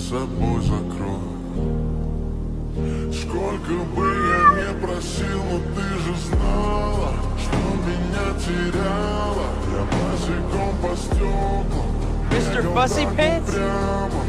собой закрой. Сколько бы я не просил, но ты же знала, что меня теряла. Я босиком по стеклам Mr. Fussy Pants? прямо